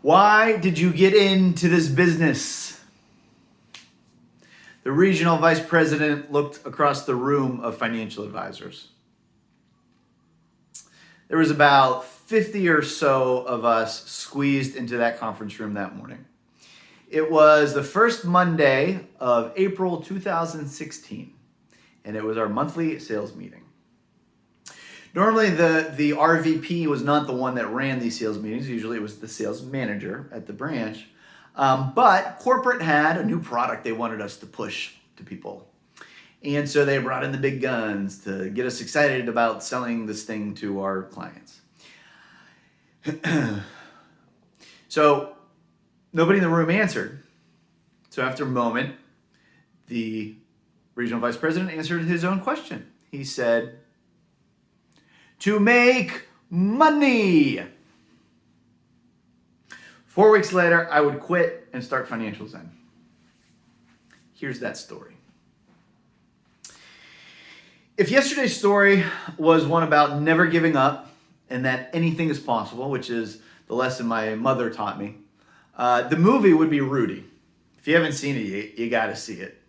Why did you get into this business? The regional vice president looked across the room of financial advisors. There was about 50 or so of us squeezed into that conference room that morning. It was the first Monday of April 2016, and it was our monthly sales meeting. Normally, the RVP was not the one that ran these sales meetings. Usually, it was the sales manager at the branch. But corporate had a new product they wanted us to push to people. And so they brought in the big guns to get us excited about selling this thing to our clients. So nobody in the room answered. So after a moment, the regional vice president answered his own question. He said, "To make money." 4 weeks later, I would quit and start Financial Zen. Here's that story. If yesterday's story was one about never giving up and that anything is possible, which is the lesson my mother taught me, the movie would be Rudy. If you haven't seen it, you got to see it.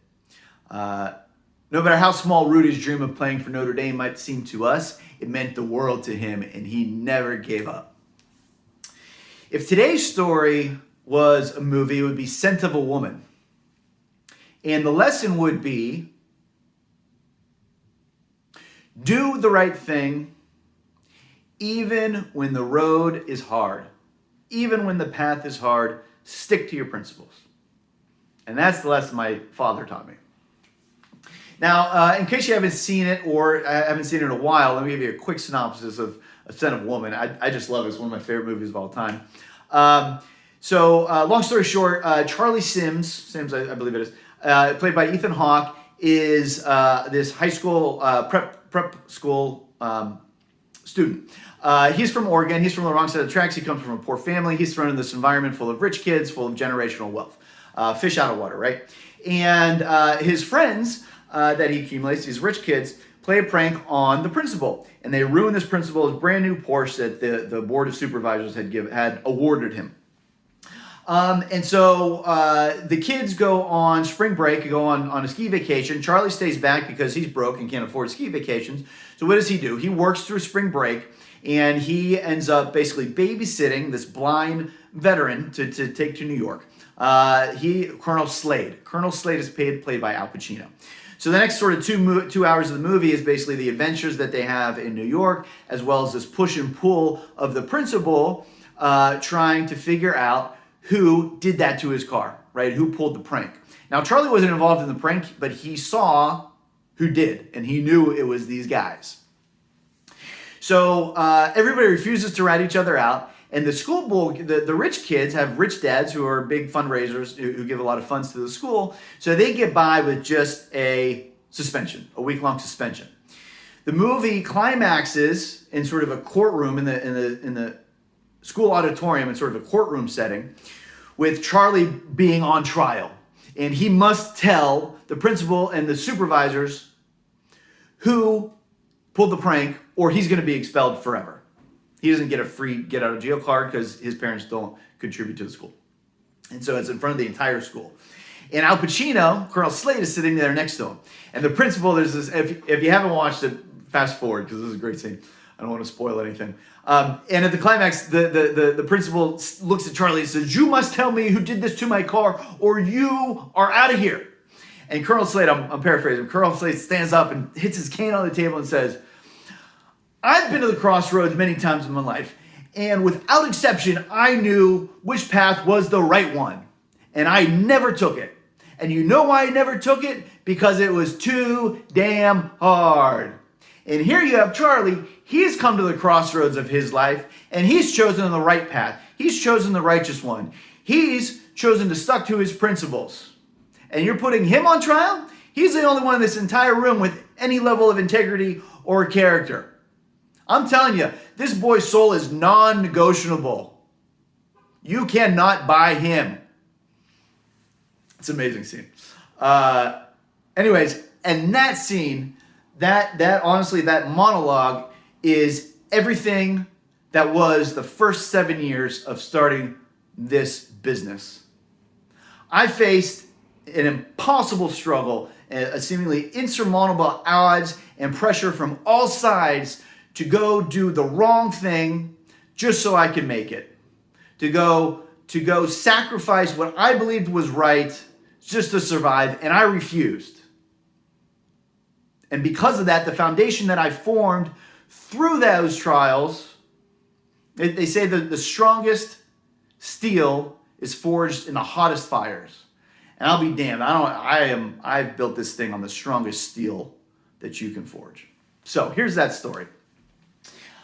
No matter how small Rudy's dream of playing for Notre Dame might seem to us, it meant the world to him, and he never gave up. If today's story was a movie, it would be Scent of a Woman. And the lesson would be, do the right thing, even when the road is hard. Even when the path is hard, stick to your principles. And that's the lesson my father taught me. Now, in case you haven't seen it or I haven't seen it in a while, let me give you a quick synopsis of A Scent of a Woman. I just love it. It's one of my favorite movies of all time. Long story short, Charlie Sims, I believe it is, played by Ethan Hawke, is this high school, prep school student. He's from Oregon. He's from the wrong side of the tracks. He comes from a poor family. He's thrown in this environment full of rich kids, full of generational wealth. Fish out of water, right? And his friends that he accumulates, these rich kids, play a prank on the principal. And they ruin this principal's brand new Porsche that the board of supervisors had awarded him. And so the kids go on spring break, go on a ski vacation. Charlie stays back because he's broke and can't afford ski vacations. So what does he do? He works through spring break, and he ends up basically babysitting this blind veteran to take to New York. Colonel Slade. Colonel Slade is played by Al Pacino. So the next sort of 2 hours of the movie is basically the adventures that they have in New York, as well as this push and pull of the principal trying to figure out who did that to his car, right? Who pulled the prank. Now, Charlie wasn't involved in the prank, but he saw who did, and he knew it was these guys. So everybody refuses to rat each other out. And the school board, the rich kids have rich dads who are big fundraisers who give a lot of funds to the school. So they get by with just a suspension, a week-long suspension. The movie climaxes in sort of a courtroom in the school auditorium, in sort of a courtroom setting, with Charlie being on trial. And he must tell the principal and the supervisors who pulled the prank, or he's going to be expelled forever. He doesn't get a free get out of jail card because his parents don't contribute to the school. And so it's in front of the entire school. And Al Pacino, Colonel Slade, is sitting there next to him. And the principal, there's this, if you haven't watched it, fast forward because this is a great scene. I don't want to spoil anything. And at the climax, the principal looks at Charlie and says, "You must tell me who did this to my car or you are out of here." And Colonel Slade, I'm paraphrasing, Colonel Slade stands up and hits his cane on the table and says, "I've been to the crossroads many times in my life, and without exception, I knew which path was the right one, and I never took it. And you know why I never took it? Because it was too damn hard." And here you have Charlie. He's come to the crossroads of his life, and he's chosen the right path. He's chosen the righteous one. He's chosen to stuck to his principles. And you're putting him on trial? He's the only one in this entire room with any level of integrity or character. I'm telling you, this boy's soul is non-negotiable. You cannot buy him. It's an amazing scene. Anyways, and that scene, that honestly, that monologue is everything that was the first 7 years of starting this business. I faced an impossible struggle, a seemingly insurmountable odds and pressure from all sides to go do the wrong thing just so I could make it. To go sacrifice what I believed was right just to survive, and I refused. And because of that, the foundation that I formed through those trials, they say that the strongest steel is forged in the hottest fires. And I'll be damned. I've built this thing on the strongest steel that you can forge. So here's that story.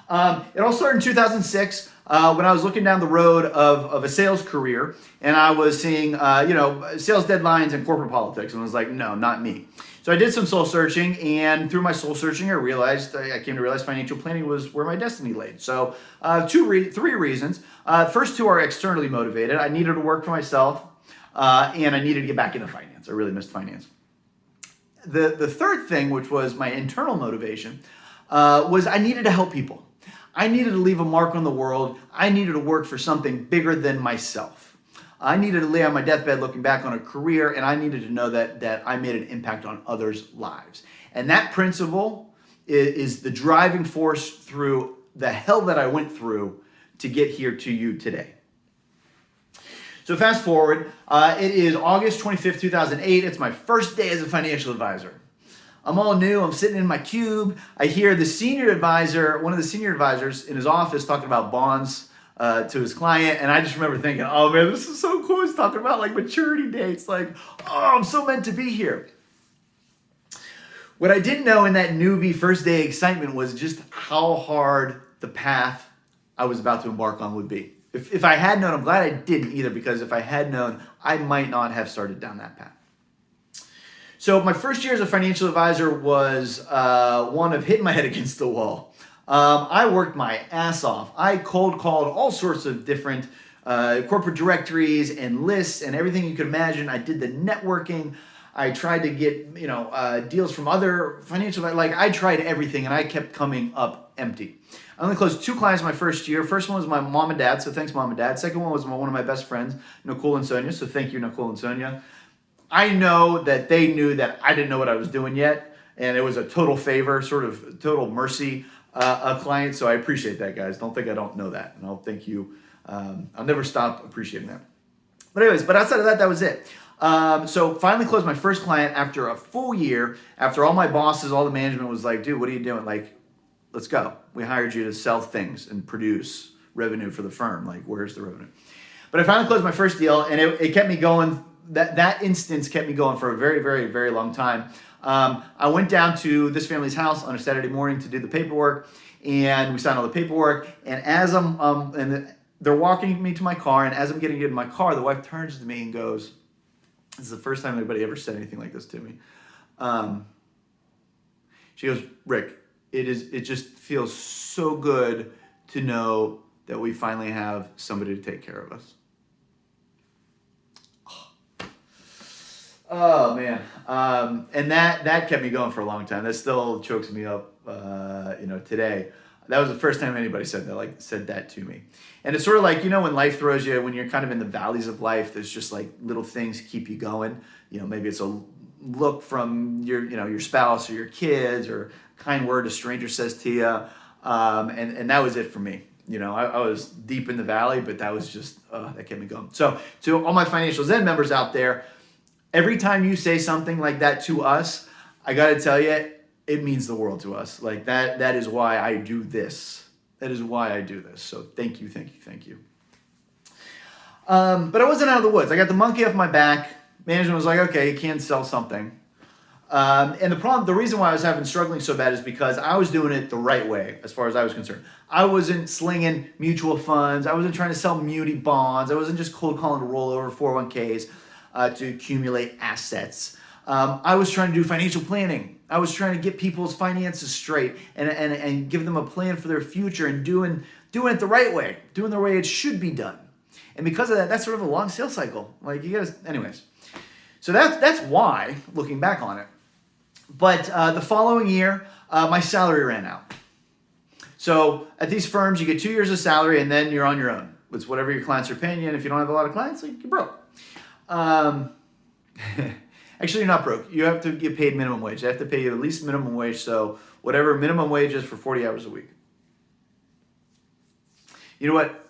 It all started in 2006 when I was looking down the road of a sales career, and I was seeing sales deadlines and corporate politics, and I was like, no, not me. So I did some soul searching, and through my soul searching, I came to realize financial planning was where my destiny lay. So three reasons. First two are externally motivated. I needed to work for myself, and I needed to get back into finance. I really missed finance. The third thing, which was my internal motivation, was I needed to help people. I needed to leave a mark on the world. I needed to work for something bigger than myself. I needed to lay on my deathbed looking back on a career, and I needed to know that I made an impact on others' lives. And that principle is the driving force through the hell that I went through to get here to you today. So fast forward, it is August 25th, 2008. It's my first day as a financial advisor. I'm all new. I'm sitting in my cube. I hear the senior advisor, one of the senior advisors in his office talking about bonds to his client. And I just remember thinking, oh man, this is so cool. He's talking about like maturity dates. Like, oh, I'm so meant to be here. What I didn't know in that newbie first day excitement was just how hard the path I was about to embark on would be. If I had known, I'm glad I didn't either, because if I had known, I might not have started down that path. So my first year as a financial advisor was one of hitting my head against the wall. I worked my ass off. I cold called all sorts of different corporate directories and lists and everything you could imagine. I did the networking. I tried to get deals from other financial, I tried everything, and I kept coming up empty. I only closed 2 clients my first year. First one was my mom and dad, so thanks mom and dad. Second one was one of my best friends, Nicole and Sonia, so thank you Nicole and Sonia. I know that they knew that I didn't know what I was doing yet, and it was a total favor, sort of total mercy a client, so I appreciate that, guys. Don't think I don't know that, and I'll thank you. I'll never stop appreciating that. But outside of that, that was it. So finally closed my first client after a full year, after all my bosses, all the management was like, dude, what are you doing? Like, let's go. We hired you to sell things and produce revenue for the firm. Like, where's the revenue? But I finally closed my first deal, and it kept me going. That instance kept me going for a very, very, very long time. I went down to this family's house on a Saturday morning to do the paperwork, and we signed all the paperwork. And as they're walking me to my car, and as I'm getting into my car, the wife turns to me and goes, "This is the first time anybody ever said anything like this to me." She goes, "Rick, it just feels so good to know that we finally have somebody to take care of us." Oh man, and that kept me going for a long time. That still chokes me up, today. That was the first time anybody said that to me. And it's sort of like, when life throws you, when you're kind of in the valleys of life, there's just like little things keep you going. Maybe it's a look from your spouse or your kids, or a kind word a stranger says to you, and that was it for me. I was deep in the valley, but that was just that kept me going. So to all my Financial Zen members out there, every time you say something like that to us, I got to tell you, it means the world to us. Like that is why I do this. That is why I do this. So thank you, thank you, thank you. But I wasn't out of the woods. I got the monkey off my back. Management was like, okay, you can sell something. And the reason why I was struggling so bad is because I was doing it the right way, as far as I was concerned. I wasn't slinging mutual funds. I wasn't trying to sell muni bonds. I wasn't just cold calling to roll over 401ks to accumulate assets. I was trying to do financial planning. I was trying to get people's finances straight and give them a plan for their future, and doing it the right way, doing the way it should be done. And because of that, that's sort of a long sales cycle. Like anyways. So that's why, looking back on it. But the following year, my salary ran out. So at these firms, you get 2 years of salary, and then you're on your own. It's whatever your clients are paying you, and if you don't have a lot of clients, like, you're broke. Actually, you're not broke. You have to get paid minimum wage. They have to pay you at least minimum wage, so whatever minimum wage is for 40 hours a week. You know what?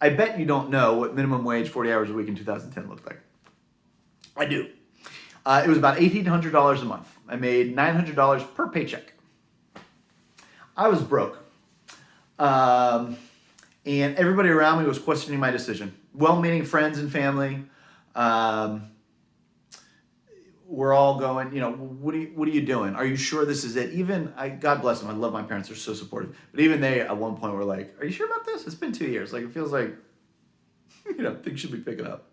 I bet you don't know what minimum wage 40 hours a week in 2010 looked like. I do. It was about $1,800 a month. I made $900 per paycheck. I was broke. And everybody around me was questioning my decision. Well-meaning friends and family were all going, what are you doing? Are you sure this is it? Even, God bless them, I love my parents, they're so supportive. But even they, at one point, were like, are you sure about this? It's been 2 years. Like, it feels like, things should be picking up.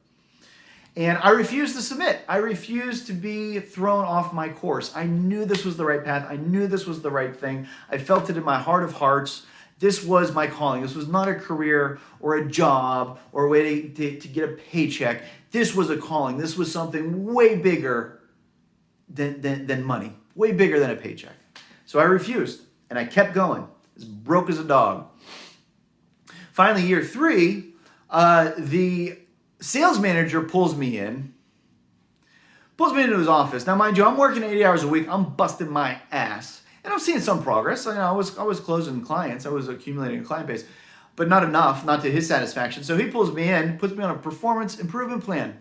And I refused to submit. I refused to be thrown off my course. I knew this was the right path. I knew this was the right thing. I felt it in my heart of hearts. This was my calling. This was not a career or a job or a way to get a paycheck. This was a calling. This was something way bigger than money, way bigger than a paycheck. So I refused, and I kept going, as broke as a dog. Finally, year 3, the sales manager pulls me into his office. Now, mind you, I'm working 80 hours a week. I'm busting my ass. And I'm seeing some progress. I was closing clients. I was accumulating a client base, but not enough, not to his satisfaction. So he pulls me in, puts me on a performance improvement plan.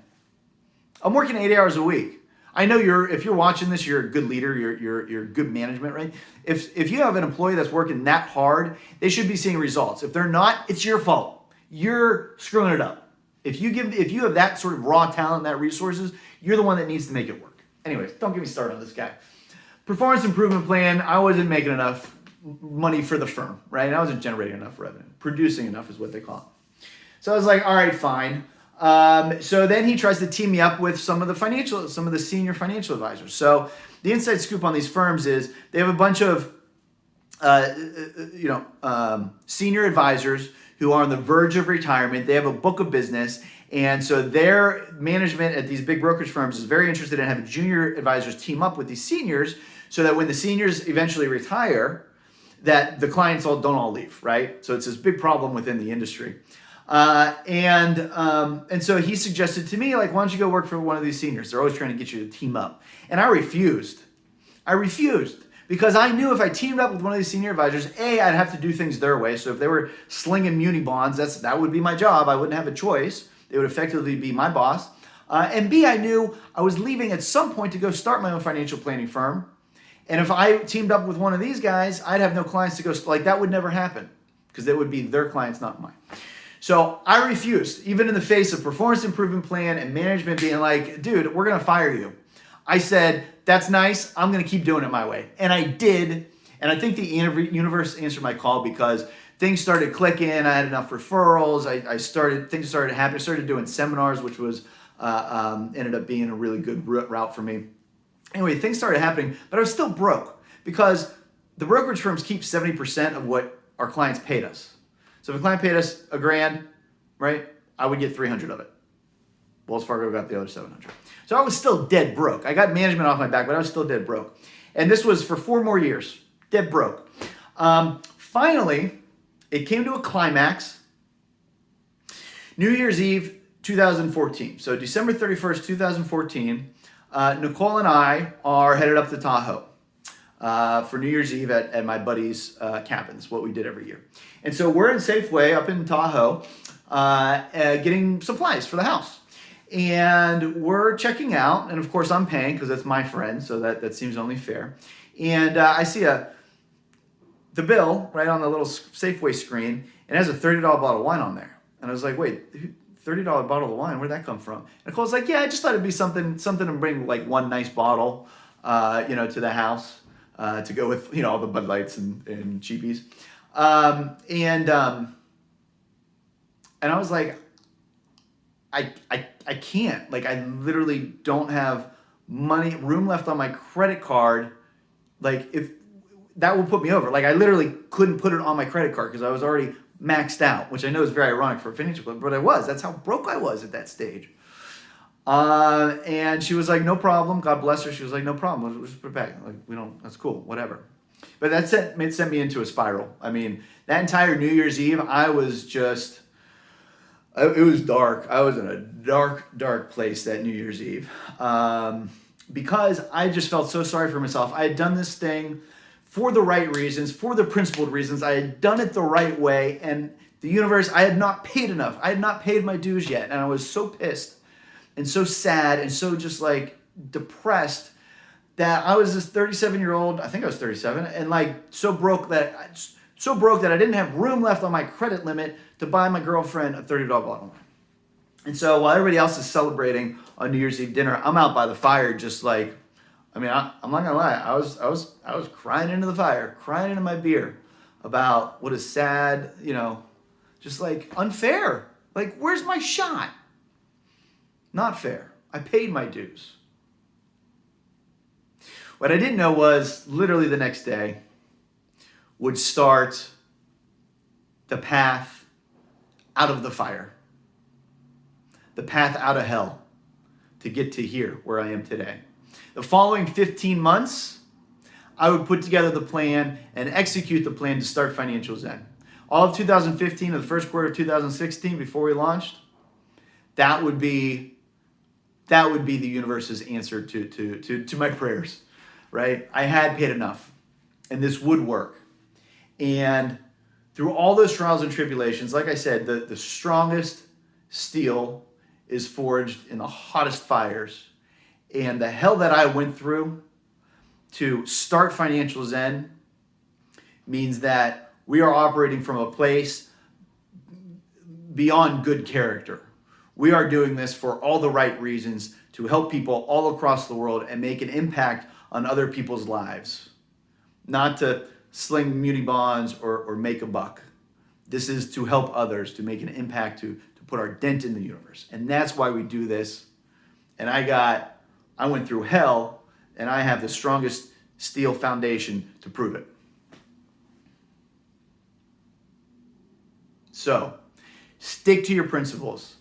I'm working 80 hours a week. I know if you're watching this, you're a good leader, you're good management, right? If you have an employee that's working that hard, they should be seeing results. If they're not, it's your fault. You're screwing it up. If you have that sort of raw talent, that resources, you're the one that needs to make it work. Anyways, don't get me started on this guy. Performance improvement plan, I wasn't making enough money for the firm, right? I wasn't generating enough revenue. Producing enough is what they call it. So I was like, all right, fine. So then he tries to team me up with some of the senior financial advisors. So the inside scoop on these firms is they have a bunch of senior advisors who are on the verge of retirement. They have a book of business. And so their management at these big brokerage firms is very interested in having junior advisors team up with these seniors so that when the seniors eventually retire, that the clients don't all leave, right? So it's this big problem within the industry. And so he suggested to me, like, why don't you go work for one of these seniors? They're always trying to get you to team up. And I refused. Because I knew if I teamed up with one of these senior advisors, A, I'd have to do things their way. So if they were slinging muni bonds, that would be my job. I wouldn't have a choice. They would effectively be my boss. And B, I knew I was leaving at some point to go start my own financial planning firm. And if I teamed up with one of these guys, I'd have no clients to go, like, that would never happen because they would be their clients, not mine. So I refused, even in the face of performance improvement plan and management being like, dude, we're going to fire you. I said, that's nice. I'm going to keep doing it my way. And I did. And I think the universe answered my call because things started clicking. I had enough referrals. Things started happening. I started doing seminars, which was ended up being a really good route for me. Anyway, things started happening, but I was still broke because the brokerage firms keep 70% of what our clients paid us. So if a client paid us $1,000, right, I would get 300 of it. Wells Fargo got the other 700. So I was still dead broke. I got management off my back, but I was still dead broke. And this was for 4 more years, dead broke. Finally, it came to a climax. New Year's Eve, 2014. So December 31st, 2014, Nicole and I are headed up to Tahoe for New Year's Eve at my buddy's cabin. It's what we did every year. And so we're in Safeway up in Tahoe getting supplies for the house. And we're checking out, and of course I'm paying because that's my friend, so that seems only fair. And I see the bill right on the little Safeway screen, and it has a $30 bottle of wine on there. And I was like, wait, $30 bottle of wine, where'd that come from? And Nicole's like, yeah, I just thought it'd be something to bring, like, one nice bottle, to the house to go with, all the Bud Lights and cheapies. And I was like, I can't. Like, I literally don't have room left on my credit card. Like, if that will put me over. Like, I literally couldn't put it on my credit card because I was already maxed out, which I know is very ironic for a financial plan, but I was. That's how broke I was at that stage. And she was like, no problem. God bless her. She was like, no problem. We'll just put it back. Like, that's cool. Whatever. But it sent me into a spiral. I mean, that entire New Year's Eve, I was just It was dark. I was in a dark place that New Year's Eve. Because I just felt so sorry for myself. I had done this thing for the right reasons, for the principled reasons. I had done it the right way, and the universe, I had not paid enough. I had not paid my dues yet, and I was so pissed and so sad and so just like depressed that I was this 37-year-old, I think I was 37, and like so broke that I didn't have room left on my credit limit to buy my girlfriend a $30 bottle of wine. And so while everybody else is celebrating on New Year's Eve dinner, I'm out by the fire, just like, I'm not gonna lie, I was crying into the fire, crying into my beer about what is sad, just like unfair. Like, where's my shot? Not fair. I paid my dues. What I didn't know was literally the next day would start the path out of the fire. The path out of hell to get to here where I am today. The following 15 months, I would put together the plan and execute the plan to start Financial Zen. All of 2015 and the first quarter of 2016, before we launched, that would be the universe's answer to my prayers, right? I had paid enough, and this would work. And through all those trials and tribulations, like I said, the strongest steel is forged in the hottest fires. And the hell that I went through to start Financial Zen means that we are operating from a place beyond good character. We are doing this for all the right reasons to help people all across the world and make an impact on other people's lives. Not to sling muni bonds or make a buck. This is to help others, to make an impact, to put our dent in the universe. And that's why we do this. And I went through hell, and I have the strongest steel foundation to prove it. So, stick to your principles.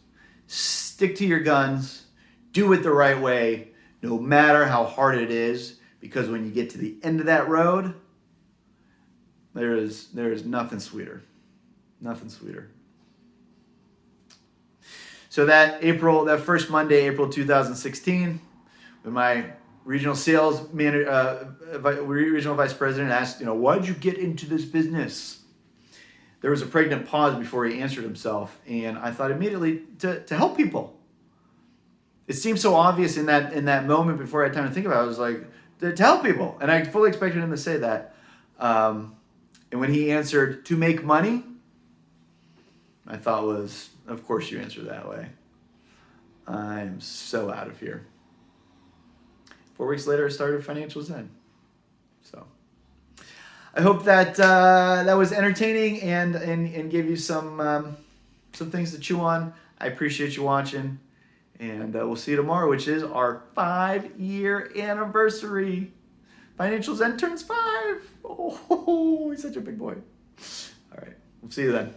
Stick to your guns. Do it the right way, no matter how hard it is, because when you get to the end of that road, there is nothing sweeter. Nothing sweeter. So that first Monday, April 2016, when my regional sales manager, regional vice president asked, why did you get into this business? There was a pregnant pause before he answered himself, and I thought immediately to help people. It seemed so obvious in that moment before I had time to think about it. I was like, to help people, and I fully expected him to say that. And when he answered, to make money, my thought was, of course you answer that way. I am so out of here. 4 weeks later, I started Financial Zen. So I hope that that was entertaining and gave you some things to chew on. I appreciate you watching, and we'll see you tomorrow, which is our 5-year anniversary. Financial Zen turns 5. Oh, he's such a big boy. All right, we'll see you then.